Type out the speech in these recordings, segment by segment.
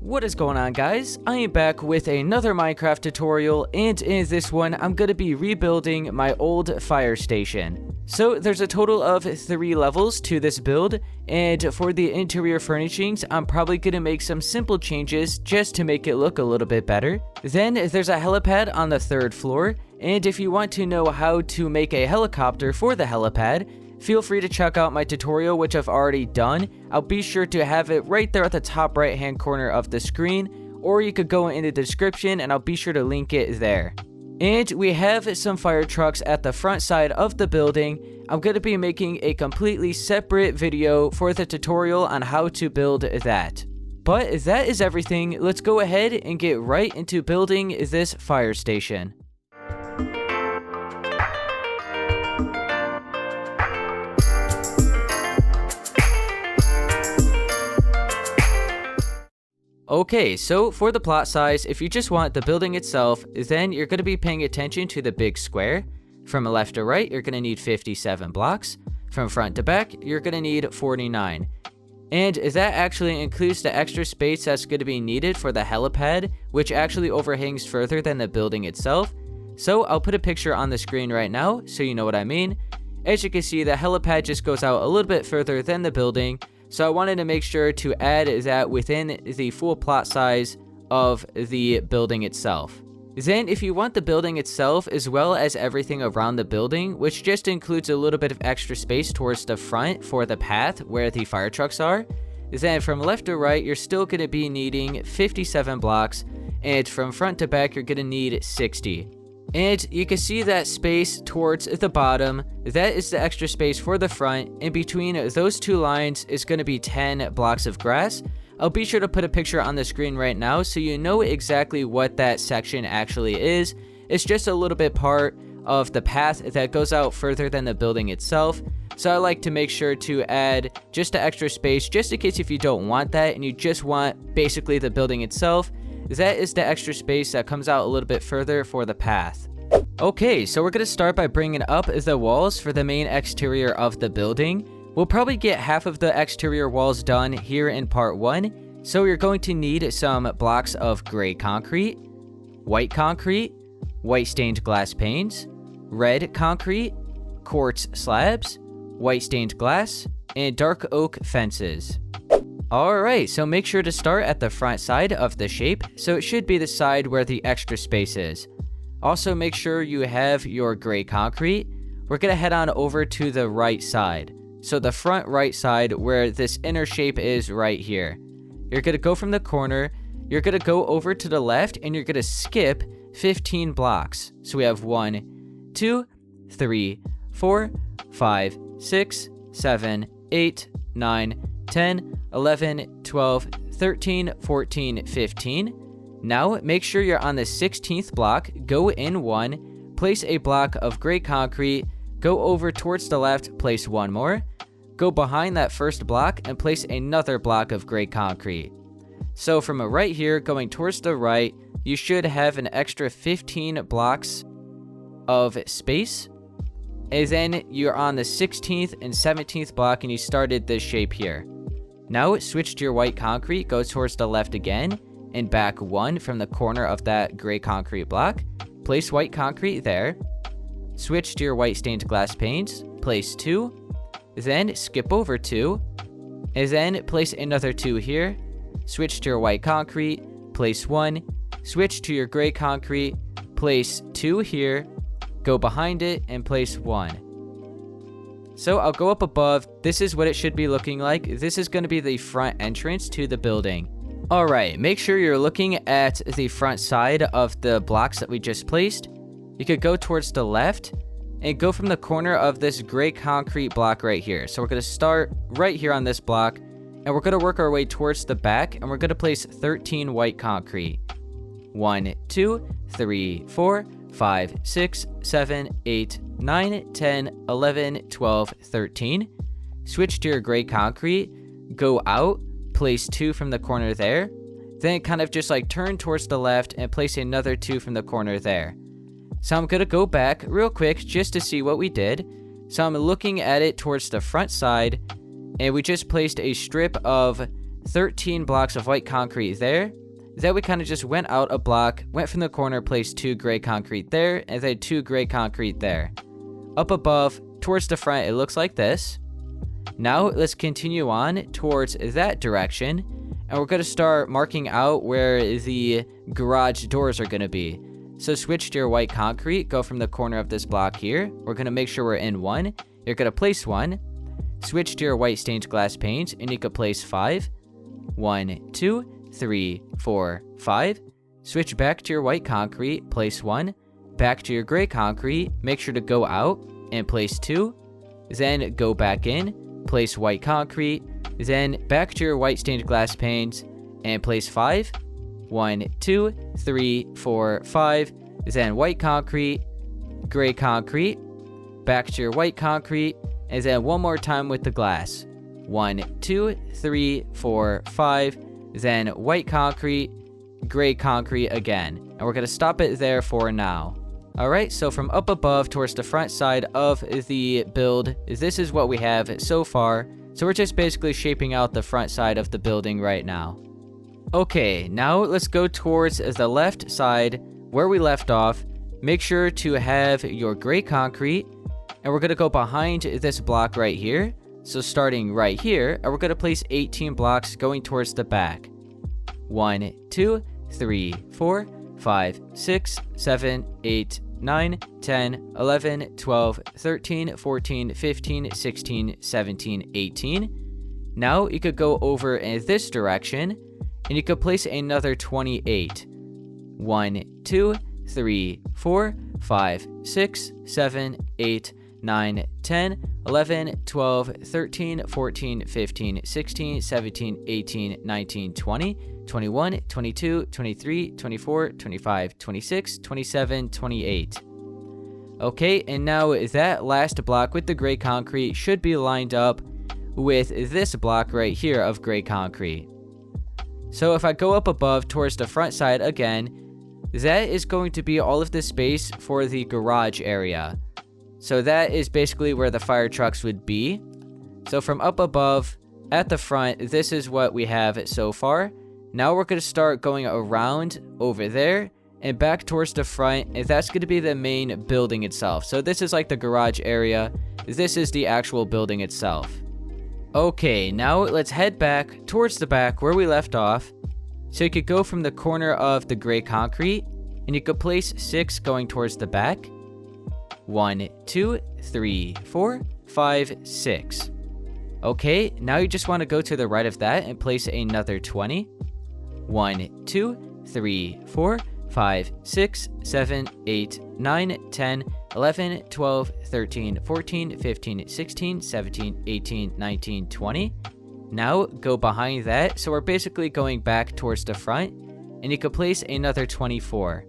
What is going on, guys? I am back with another Minecraft tutorial, and in this one I'm going to be rebuilding my old fire station. So there's a total of 3 levels to this build, and for the interior furnishings I'm probably going to make some simple changes just to make it look a little bit better. Then there's a helipad on the 3rd floor, and if you want to know how to make a helicopter for the helipad, feel free to check out my tutorial, which I've already done. I'll be sure to have it right there at the top right hand corner of the screen, or you could go in the description and I'll be sure to link it there. And we have some fire trucks at the front side of the building. I'm going to be making a completely separate video for the tutorial on how to build that. But that is everything. Let's go ahead and get right into building this fire station. Okay, so for the plot size, if you just want the building itself, then you're going to be paying attention to the big square. From left to right, you're going to need 57 blocks. From front to back, you're going to need 49. And that actually includes the extra space that's going to be needed for the helipad, which actually overhangs further than the building itself. So I'll put a picture on the screen right now so you know what I mean. As you can see, the helipad just goes out a little bit further than the building. So I wanted to make sure to add that within the full plot size of the building itself. Then if you want the building itself as well as everything around the building, which just includes a little bit of extra space towards the front for the path where the fire trucks are, then from left to right you're still going to be needing 57 blocks, and from front to back you're going to need 60. And you can see that space towards the bottom, that is the extra space for the front, and between those two lines is going to be 10 blocks of grass. I'll be sure to put a picture on the screen right now so you know exactly what that section actually is. It's just a little bit part of the path that goes out further than the building itself. So I like to make sure to add just the extra space just in case if you don't want that and you just want basically the building itself. That is the extra space that comes out a little bit further for the path. Okay, so we're going to start by bringing up the walls for the main exterior of the building. We'll probably get half of the exterior walls done here in part 1. So you're going to need some blocks of gray concrete, white stained glass panes, red concrete, quartz slabs, white stained glass, and dark oak fences. Alright, so make sure to start at the front side of the shape, so it should be the side where the extra space is. Also make sure you have your gray concrete. We're going to head on over to the right side. So the front right side where this inner shape is right here. You're going to go from the corner, you're going to go over to the left, and you're going to skip 15 blocks. So we have 1, 2, 3, 4, 5, 6, 7, 8, 9, 10, 11, 12, 13, 14, 15. Now make sure you're on the 16th block, go in 1, place a block of gray concrete, go over towards the left, place 1 more, go behind that first block and place another block of gray concrete. So from right here going towards the right, you should have an extra 15 blocks of space. And then you're on the 16th and 17th block and you started this shape here. Now switch to your white concrete, go towards the left again, and back 1 from the corner of that gray concrete block. Place white concrete there. Switch to your white stained glass panes, place 2, then skip over 2, and then place another 2 here. Switch to your white concrete, place 1, switch to your gray concrete, place 2 here, go behind it, and place 1. So I'll go up above. This is what it should be looking like. This is going to be the front entrance to the building. Alright, make sure you're looking at the front side of the blocks that we just placed. You could go towards the left and go from the corner of this gray concrete block right here. So we're going to start right here on this block and we're going to work our way towards the back and we're going to place 13 white concrete. 1, 2, 3, 4, 5, 6, 7, 8, 9, 10, 11, 12, 13. Switch to your gray concrete, go out, place 2 from the corner there, then kind of just like turn towards the left and place another 2 from the corner there. So I'm going to go back real quick just to see what we did. So I'm looking at it towards the front side, and we just placed a strip of 13 blocks of white concrete there. Then we kind of just went out a block, went from the corner, placed 2 gray concrete there, and then 2 gray concrete there. Up above, towards the front, it looks like this. Now let's continue on towards that direction, and we're going to start marking out where the garage doors are going to be. So switch to your white concrete, go from the corner of this block here. We're going to make sure we're in 1. You're going to place 1. Switch to your white stained glass panes, and you can place 5. 1, 2, 3, 4, 5. Switch back to your white concrete, place 1. Back to your gray concrete, make sure to go out and place 2. Then go back in, place white concrete. Then back to your white stained glass panes and place 5. 1, 2, 3, 4, 5. Then white concrete, gray concrete, back to your white concrete, and then one more time with the glass. 1, 2, 3, 4, 5. Then white concrete, gray concrete again. And we're going to stop it there for now. Alright, so from up above towards the front side of the build, this is what we have so far. So we're just basically shaping out the front side of the building right now. Okay, now let's go towards the left side where we left off. Make sure to have your gray concrete, and we're going to go behind this block right here. So starting right here, and we're going to place 18 blocks going towards the back. 1, 2, 3, 4, 5, 6, 7, 8, 9, 10, 11, 12, 13, 14, 15, 16, 17, 18. Now you could go over in this direction, and you could place another 28. 1, 2, 3, 4, 5, 6, 7, 8, 9, 10, 11, 12, 13, 14, 15, 16, 17, 18, 19, 20, 21, 22, 23, 24, 25, 26, 27, 28. Okay, and now that last block with the gray concrete should be lined up with this block right here of gray concrete. So if I go up above towards the front side again, that is going to be all of the space for the garage area. So that is basically where the fire trucks would be. So from up above at the front, this is what we have so far. Now we're going to start going around over there and back towards the front, and that's going to be the main building itself. So this is like the garage area. This is the actual building itself. Okay, now let's head back towards the back where we left off. So you could go from the corner of the gray concrete, and you could place 6 going towards the back. 1, 2, 3, 4, 5, 6. Okay, now you just want to go to the right of that and place another 20. 1, 2, 3, 4, 5, 6, 7, 8, 9, 10, 11, 12, 13, 14, 15, 16, 17, 18, 19, 20. Now go behind that, so we're basically going back towards the front, and you could place another 24.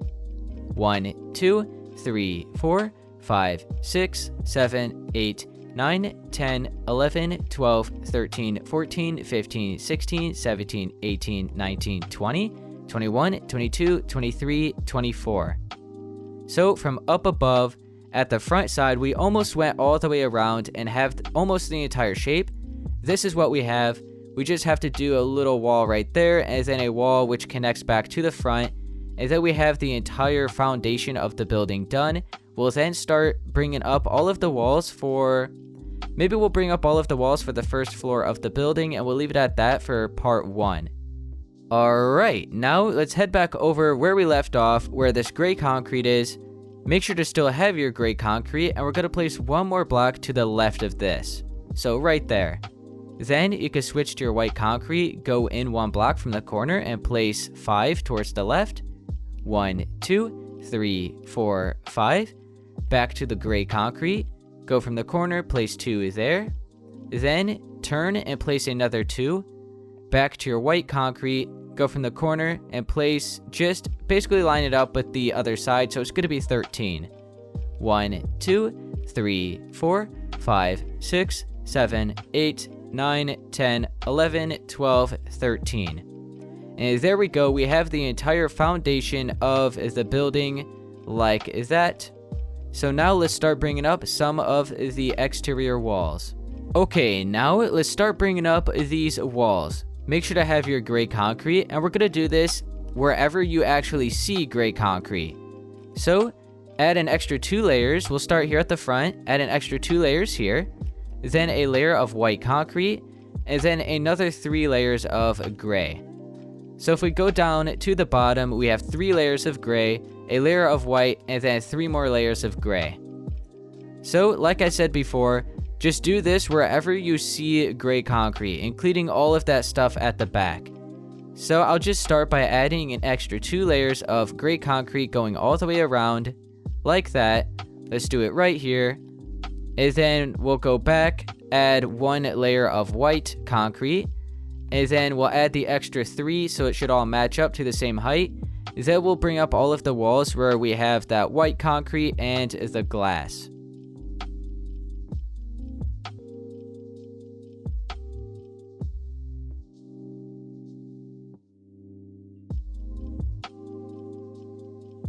1, 2, 3, 4, 5, 6, 7, 8, 9, 10, 11, 12, 13, 14, 15, 16, 17, 18, 19, 20, 21, 22, 23, 24. So from up above, at the front side, we almost went all the way around and have almost the entire shape. This is what we have. We just have to do a little wall right there, and then a wall which connects back to the front, and then we have the entire foundation of the building done. We'll then start bringing up all of the walls for... Maybe we'll bring up all of the walls for the first floor of the building, and we'll leave it at that for part 1. Alright, now let's head back over where we left off, where this gray concrete is. Make sure to still have your gray concrete, and we're going to place one more block to the left of this. So right there. Then you can switch to your white concrete, go in one block from the corner, and place 5 towards the left. 1, 2, 3, 4, 5. Back to the gray concrete. Go from the corner, place 2 there. Then turn and place another 2. Back to your white concrete. Go from the corner and place, just basically line it up with the other side, so it's going to be 13. 1, 2, 3, 4, 5, 6, 7, 8, 9, 10, 11, 12, 13. And there we go, we have the entire foundation of the building like that. So now let's start bringing up some of the exterior walls. Okay, now let's start bringing up these walls. make sure to have your gray concrete, and we're going to do this wherever you actually see gray concrete. So add an extra 2 layers. We'll start here at the front, add an extra 2 layers here, then a layer of white concrete, and then another 3 layers of gray. So if we go down to the bottom, we have 3 layers of gray, a layer of white, and then 3 more layers of gray. So like I said before, just do this wherever you see gray concrete, including all of that stuff at the back. So I'll just start by adding an extra 2 layers of gray concrete going all the way around, like that. Let's do it right here. And then we'll go back, add 1 layer of white concrete, and then we'll add the extra 3 so it should all match up to the same height. Then we'll bring up all of the walls where we have that white concrete and the glass.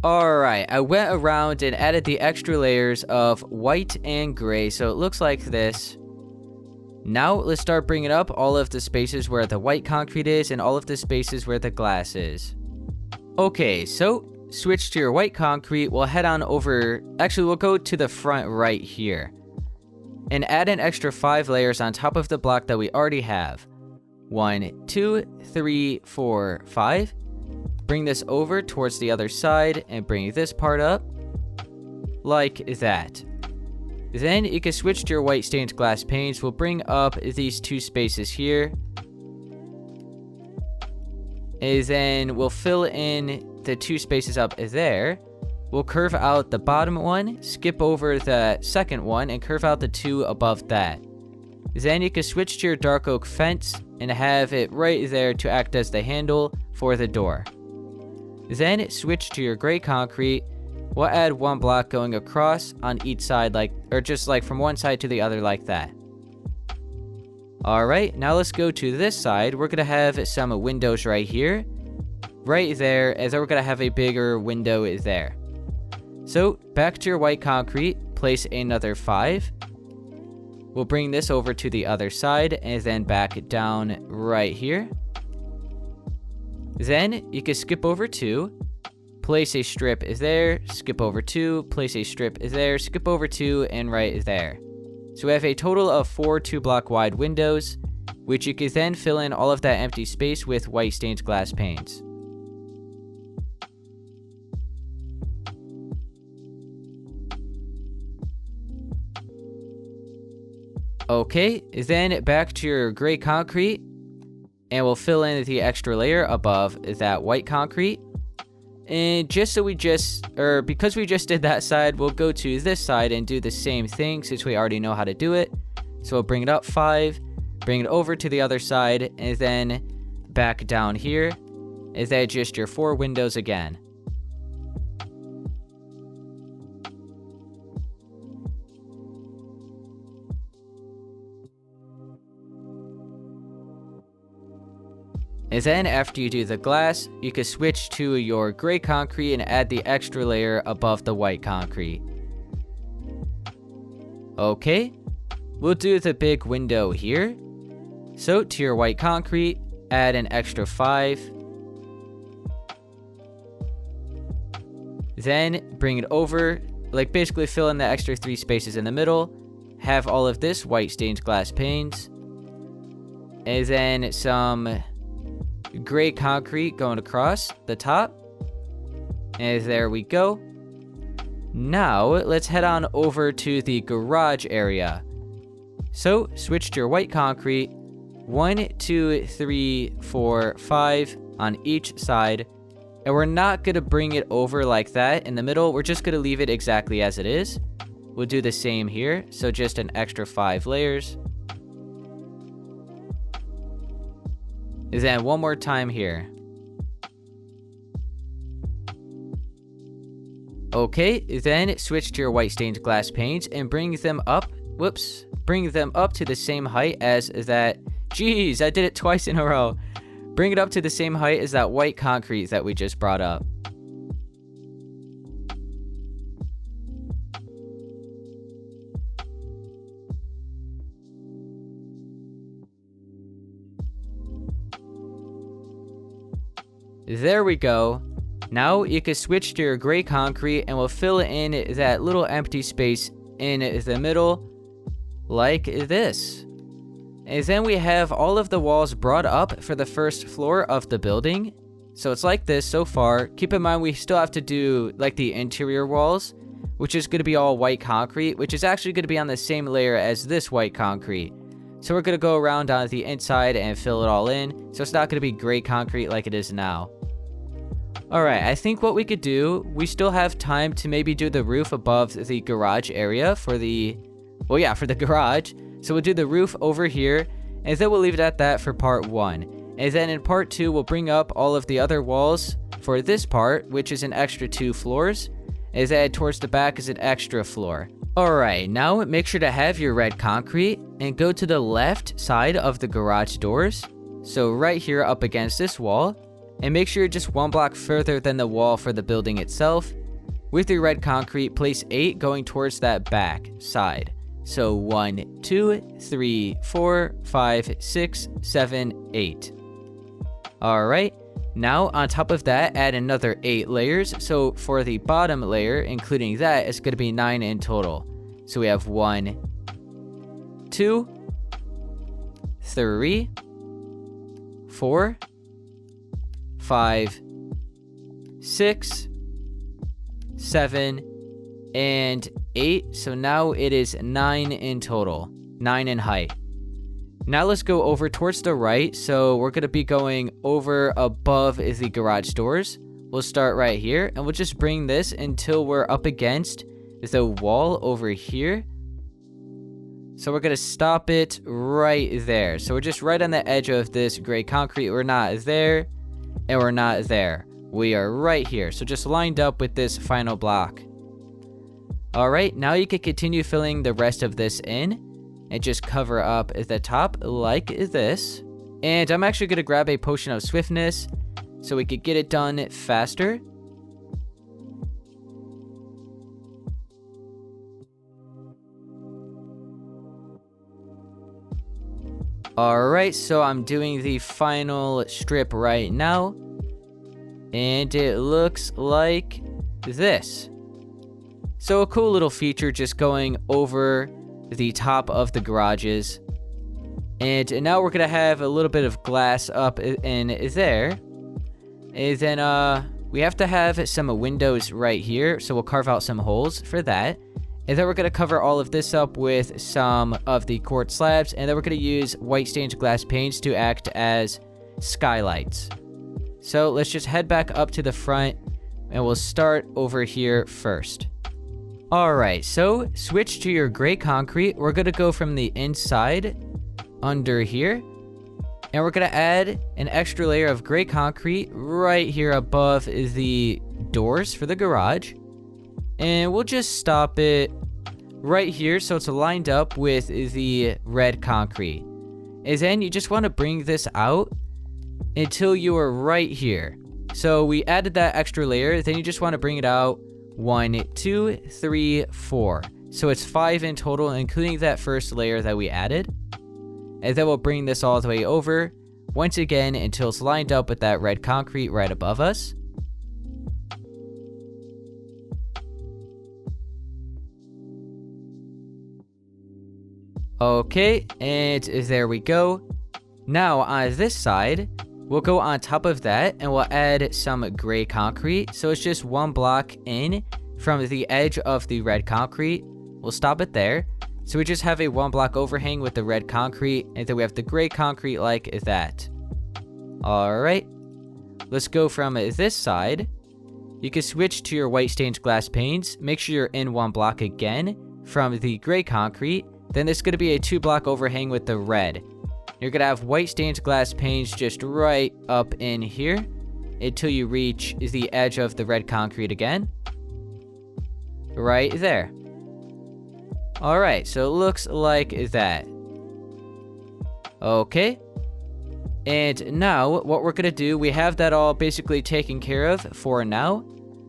Alright, I went around and added the extra layers of white and gray, so it looks like this. Now let's start bringing up all of the spaces where the white concrete is and all of the spaces where the glass is. Okay, so switch to your white concrete. We'll head on over, actually we'll go to the front right here. And add an extra 5 layers on top of the block that we already have. 1, 2, 3, 4, 5. Bring this over towards the other side and bring this part up like that. Then you can switch to your white stained glass panes. We'll bring up these 2 spaces here. And then we'll fill in the 2 spaces up there. We'll curve out the bottom one, skip over the second one, and curve out the 2 above that. Then you can switch to your dark oak fence and have it right there to act as the handle for the door. Then switch to your gray concrete. We'll add 1 block going across on each side, just from one side to the other like that. Alright, now let's go to this side. We're going to have some windows right here, right there, and then we're going to have a bigger window there. So back to your white concrete, place another 5. We'll bring this over to the other side and then back down right here. Then you can skip over 2, place a strip there, skip over 2, place a strip there, skip over 2, and right there. So we have a total of 4 2-block wide windows, which you can then fill in all of that empty space with white stained glass panes. Okay, then back to your gray concrete. And we'll fill in the extra layer above that white concrete. And because we just did that side, we'll go to this side and do the same thing since we already know how to do it. So we'll bring it up 5, bring it over to the other side, and then back down here. And then just your 4 windows again. And then after you do the glass, you can switch to your gray concrete and add the extra layer above the white concrete. Okay, we'll do the big window here. So to your white concrete, add an extra 5. Then bring it over, basically fill in the extra 3 spaces in the middle. Have all of this white stained glass panes. And then some gray concrete going across the top. And there we go. Now let's head on over to the garage area. So switch to your white concrete. 1, 2, 3, 4, 5 on each side. And we're not going to bring it over like that in the middle. We're just going to leave it exactly as it is. We'll do the same here. So just an extra 5 layers. And then one more time here. Okay, then switch to your white stained glass panes and bring them up. Bring them up to the same height as that. Jeez, I did it twice in a row. Bring it up to the same height as that white concrete that we just brought up. There we go. Now you can switch to your gray concrete and we'll fill in that little empty space in the middle like this. And then we have all of the walls brought up for the first floor of the building. So it's like this so far. Keep in mind we still have to do like the interior walls, which is going to be all white concrete, which is actually going to be on the same layer as this white concrete. So we're going to go around on the inside and fill it all in. So it's not going to be gray concrete like it is now. Alright, I think what we could do, we still have time to maybe do the roof above the garage area for the garage. So we'll do the roof over here, and then we'll leave it at that for part 1. And then in part 2, we'll bring up all of the other walls for this part, which is an extra 2 floors. And then towards the back is an extra floor. Alright, now make sure to have your red concrete, and go to the left side of the garage doors. So right here up against this wall. And make sure you're just 1 block further than the wall for the building itself. With your red concrete, place 8 going towards that back side. So 1, 2, 3, 4, 5, 6, 7, 8. Alright, now on top of that, add another 8 layers. So for the bottom layer, including that, it's going to be 9 in total. So we have 1, 2, 3, 4, 5, 6, 7, and 8. So now it is 9 in total. 9 in height. Now let's go over towards the right. So we're going to be going over above the garage doors. We'll start right here, and we'll just bring this until we're up against the wall over here. So we're going to stop it right there. So we're just right on the edge of this gray concrete. We're not there. And we're not there. We are right here. So just lined up with this final block. Alright, now you can continue filling the rest of this in. And just cover up the top like this. And I'm actually going to grab a potion of swiftness, so we could get it done faster. Alright, so I'm doing the final strip right now. And it looks like this. So a cool little feature just going over the top of the garages. And now we're going to have a little bit of glass up in there. And then we have to have some windows right here. So we'll carve out some holes for that. And then we're going to cover all of this up with some of the quartz slabs. And then we're going to use white stained glass panes to act as skylights. So let's just head back up to the front. And we'll start over here first. Alright, so switch to your gray concrete. We're going to go from the inside under here. And we're going to add an extra layer of gray concrete right here above the doors for the garage. And we'll just stop it right here so it's lined up with the red concrete. And then you just want to bring this out until you are right here. So we added that extra layer, then you just want to bring it out 1, 2, 3, 4. So it's 5 in total, including that first layer that we added. And then we'll bring this all the way over once again until it's lined up with that red concrete right above us. Okay, and there we go. Now on this side, we'll go on top of that and we'll add some gray concrete. So it's just 1 block in from the edge of the red concrete. We'll stop it there. So we just have a 1 block overhang with the red concrete, and then we have the gray concrete like that. Alright, let's go from this side. You can switch to your white stained glass panes. Make sure you're in 1 block again from the gray concrete. Then there's going to be a 2 block overhang with the red. You're going to have white stained glass panes just right up in here until you reach the edge of the red concrete again. Right there. Alright, so it looks like that. Okay. And now, what we're going to do, we have that all basically taken care of for now.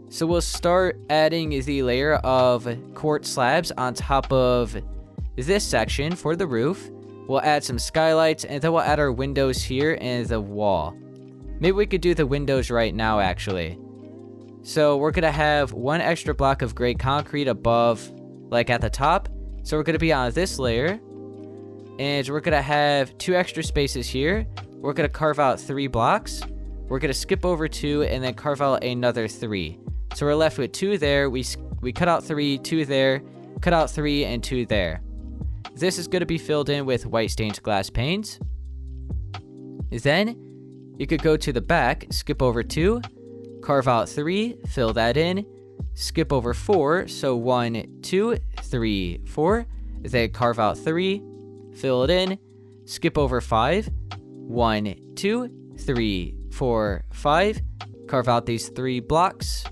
So we'll start adding the layer of quartz slabs on top of this section for the roof. We'll add some skylights, and then we'll add our windows here and the wall. Maybe we could do the windows right now, actually. So we're going to have one extra block of gray concrete above, like at the top. So we're going to be on this layer. And we're going to have 2 extra spaces here. We're going to carve out 3 blocks. We're going to skip over 2 and then carve out another 3. So we're left with 2 there. We cut out 3, 2 there, cut out 3, and 2 there. This is going to be filled in with white stained glass panes. Then you could go to the back, skip over 2, carve out 3, fill that in, skip over 4, so 1, 2, 3, 4, then carve out 3, fill it in, skip over 5, 1, 2, 3, 4, 5, carve out these 3 blocks,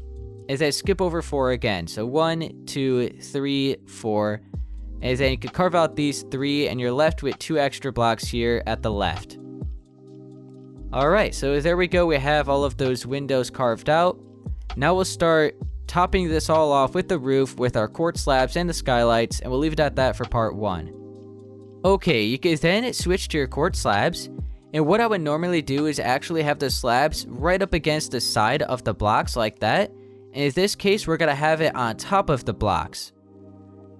and then skip over 4 again, so 1, 2, 3, 4, and then you can carve out these 3, and you're left with 2 extra blocks here at the left. Alright, so there we go, we have all of those windows carved out. Now we'll start topping this all off with the roof with our quartz slabs and the skylights, and we'll leave it at that for part 1. Okay, you can then switch to your quartz slabs, and what I would normally do is actually have the slabs right up against the side of the blocks like that, and in this case we're going to have it on top of the blocks.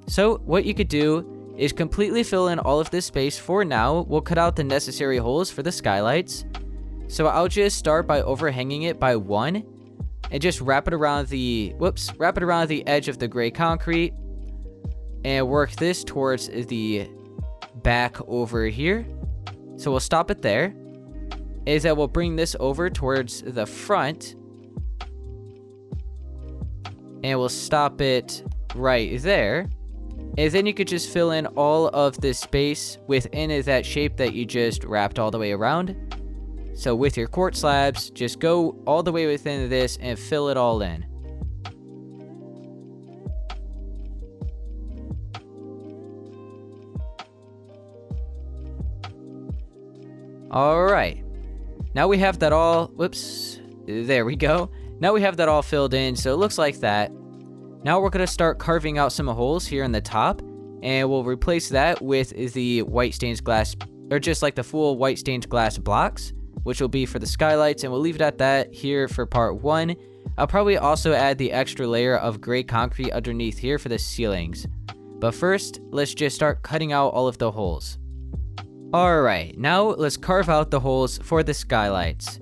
So what you could do is completely fill in all of this space for now. We'll cut out the necessary holes for the skylights. So I'll just start by overhanging it by 1 and just wrap it around the edge of the gray concrete and work this towards the back over here. So we'll stop it there. Is that we'll bring this over towards the front and we'll stop it right there. And then you could just fill in all of this space within that shape that you just wrapped all the way around. So with your quartz slabs, just go all the way within this and fill it all in. Alright. Now we have that all, there we go. Now we have that all filled in, so it looks like that. Now we're going to start carving out some holes here in the top, and we'll replace that with the white stained glass, or just like the full white stained glass blocks, which will be for the skylights, and we'll leave it at that here for part 1. I'll probably also add the extra layer of gray concrete underneath here for the ceilings. But first, let's just start cutting out all of the holes. Alright, now let's carve out the holes for the skylights.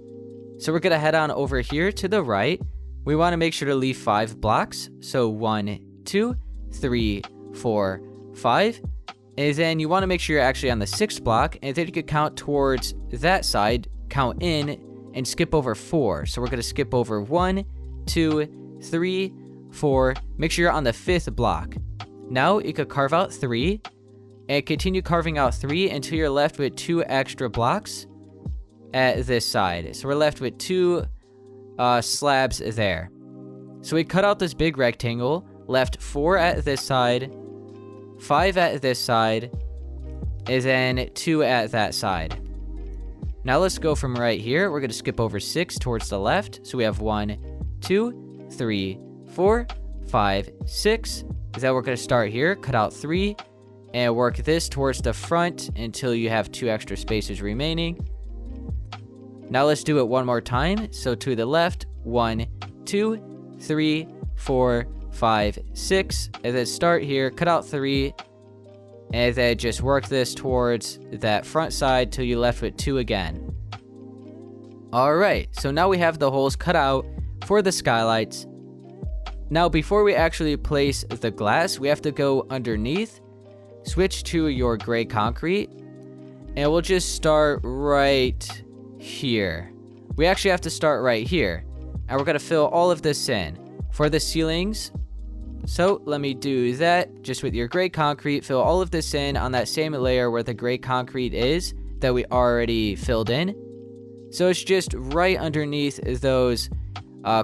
So we're going to head on over here to the right. We want to make sure to leave 5 blocks. So 1, 2, 3, 4, 5. And then you want to make sure you're actually on the 6th block. And then you could count towards that side, count in, and skip over 4. So we're going to skip over 1, 2, 3, 4. Make sure you're on the 5th block. Now you could carve out 3. And continue carving out 3 until you're left with 2 extra blocks at this side. So we're left with 2 slabs there. So we cut out this big rectangle, left 4 at this side, 5 at this side, and then 2 at that side. Now let's go from right here. We're going to skip over 6 towards the left. So we have 1, 2, 3, 4, 5, 6. Then we're going to start here, cut out 3, and work this towards the front until you have 2 extra spaces remaining. Now let's do it one more time. So to the left, 1, 2, 3, 4, 5, 6. And then start here, cut out 3, and then just work this towards that front side till you're left with 2 again. Alright, so now we have the holes cut out for the skylights. Now before we actually place the glass, we have to go underneath, switch to your gray concrete, and we'll just start right here. We actually have to start right here, and we're going to fill all of this in. For the ceilings, so let me do that just with your gray concrete, fill all of this in on that same layer where the gray concrete is that we already filled in. So it's just right underneath those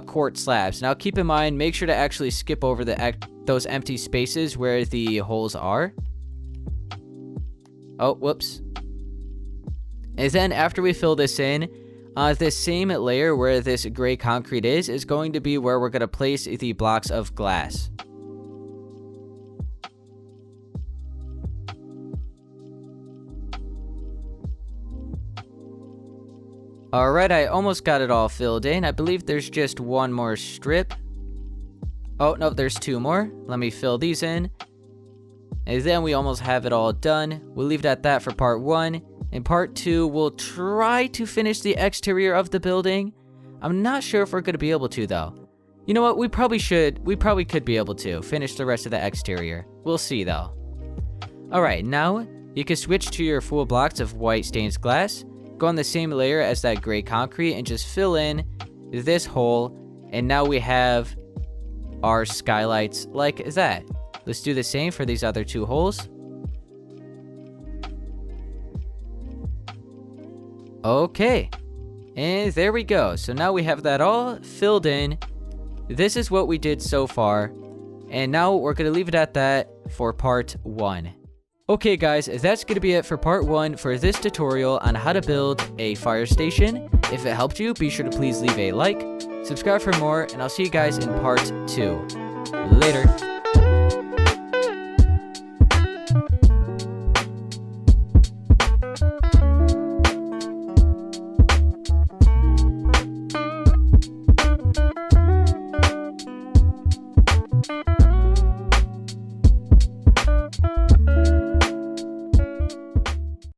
quartz slabs. Now keep in mind, make sure to actually skip over those empty spaces where the holes are. Oh, whoops. And then after we fill this in, this same layer where this gray concrete is going to be where we're going to place the blocks of glass. Alright, I almost got it all filled in. I believe there's just one more strip. Oh, no, there's two more. Let me fill these in. And then we almost have it all done. We'll leave it at that for part 1. In part 2, we'll try to finish the exterior of the building. I'm not sure if we're going to be able to, though. You know what? We probably could be able to finish the rest of the exterior. We'll see, though. Alright, now you can switch to your full blocks of white stained glass. Go on the same layer as that gray concrete and just fill in this hole. And now we have our skylights like that. Let's do the same for these other 2 holes. Okay. And there we go. So now we have that all filled in. This is what we did so far. And now we're going to leave it at that for part 1. Okay guys, that's going to be it for part 1 for this tutorial on how to build a fire station. If it helped you, be sure to please leave a like, subscribe for more, and I'll see you guys in part 2. Later.